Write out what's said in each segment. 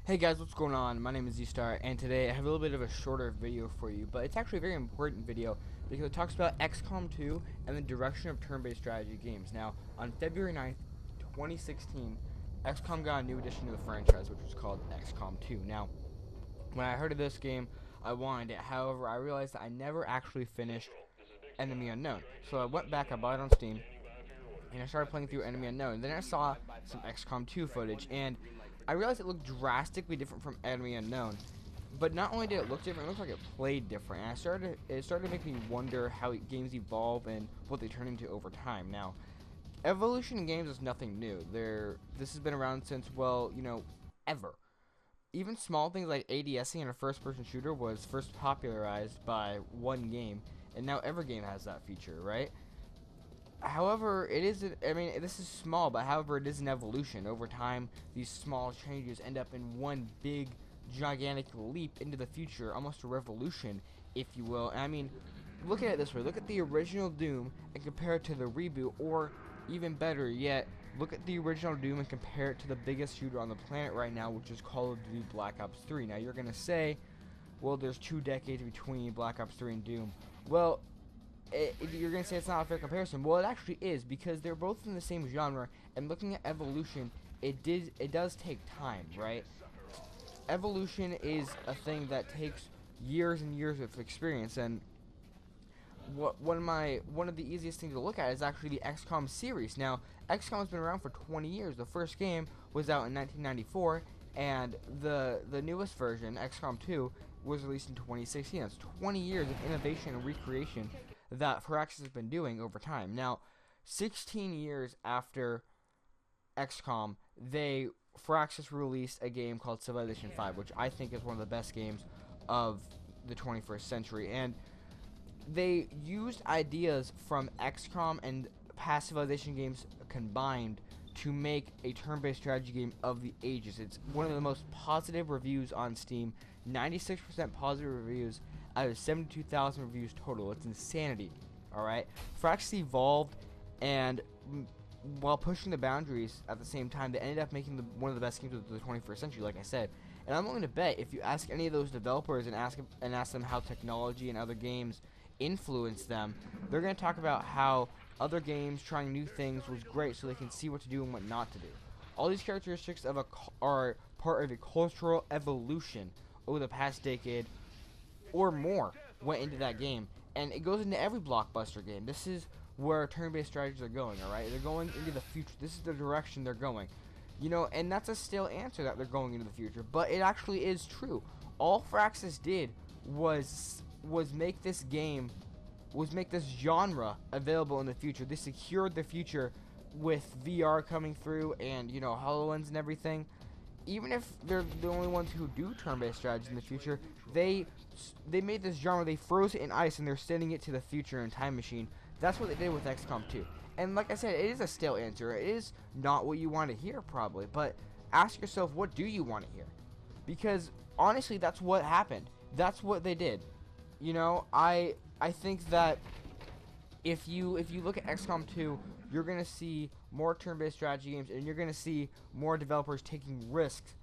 Hey guys, what's going on? My name is Z-Star, and today I have a little bit of a shorter video for you, but it's actually a very important video because it talks about XCOM 2 and the direction of turn-based strategy games. Now, on February 9th, 2016, XCOM got a new addition to the franchise, which was called XCOM 2. Now, when I heard of this game, I wanted it. However, I realized that I never actually finished Enemy Unknown. So I went back, I bought it on Steam, and I started playing through Enemy Unknown. And then I saw some XCOM 2 footage, and I realized it looked drastically different from Enemy Unknown. But not only did it look different, it looked like it played different. And it started to make me wonder how games evolve and what they turn into over time. Now, evolution in games is nothing new. This has been around since, well, ever. Even small things like ADSing in a first-person shooter was first popularized by one game, and now every game has that feature, right? However, this is small, but however, it is an evolution. Over time, these small changes end up in one big, gigantic leap into the future, almost a revolution, if you will. And I mean, look at it this way. Look at the original Doom and compare it to the reboot, or even better yet, look at the original Doom and compare it to the biggest shooter on the planet right now, which is Call of Duty Black Ops 3. Now, you're going to say, well, there's 2 decades between Black Ops 3 and Doom. Well, you're going to say it's not a fair comparison. Well, it actually is, because they're both in the same genre, and looking at evolution, it does take time, right? Evolution is a thing that takes years and years of experience, and one of the easiest things to look at is actually the XCOM series. Now, XCOM has been around for 20 years. The first game was out in 1994, and the newest version, XCOM 2, was released in 2016. That's 20 years of innovation and recreation that Firaxis has been doing over time. Now, 16 years after XCOM, Firaxis released a game called Civilization 5, which I think is one of the best games of the 21st century. And they used ideas from XCOM and past Civilization games combined to make a turn-based strategy game of the ages. It's one of the most positive reviews on Steam, 96% positive reviews out of 72,000 reviews total. It's insanity, alright? Firaxis evolved, and while pushing the boundaries at the same time, they ended up making one of the best games of the 21st century, like I said. And I'm willing to bet, if you ask any of those developers and ask them how technology and other games influence them, they're going to talk about how other games trying new things was great so they can see what to do and what not to do. All these characteristics are part of a cultural evolution over the past decade or more went into that game, and it goes into every blockbuster game. This is where turn-based strategies are going, alright? They're going into the future. This is the direction they're going. And that's a still answer that they're going into the future, but it actually is true. All Firaxis did was make this genre available in the future. They secured the future with VR coming through and, HoloLens and everything. Even if they're the only ones who do turn-based strategies in the future, they made this genre, they froze it in ice, and they're sending it to the future in Time Machine. That's what they did with XCOM 2. And like I said, it is a still answer. It is not what you want to hear, probably. But ask yourself, what do you want to hear? Because, honestly, that's what happened. That's what they did. I think that if you look at XCOM 2, you're going to see more turn-based strategy games, and you're going to see more developers taking risks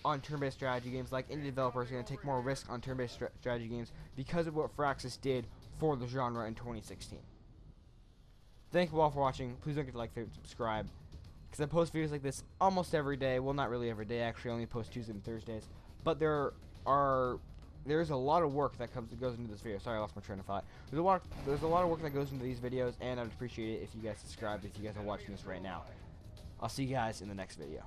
on turn-based strategy games. Like indie developers are going to take more risks on turn-based strategy games because of what Firaxis did for the genre in 2016. Thank you all for watching. Please don't forget to like, favorite, subscribe, because I post videos like this almost every day. Well, not really every day. Actually, I only post Tuesdays and Thursdays. But there's a lot of work that goes into this video. Sorry, I lost my train of thought. There's a lot of work that goes into these videos, and I'd appreciate it if you guys subscribed, if you guys are watching this right now. I'll see you guys in the next video.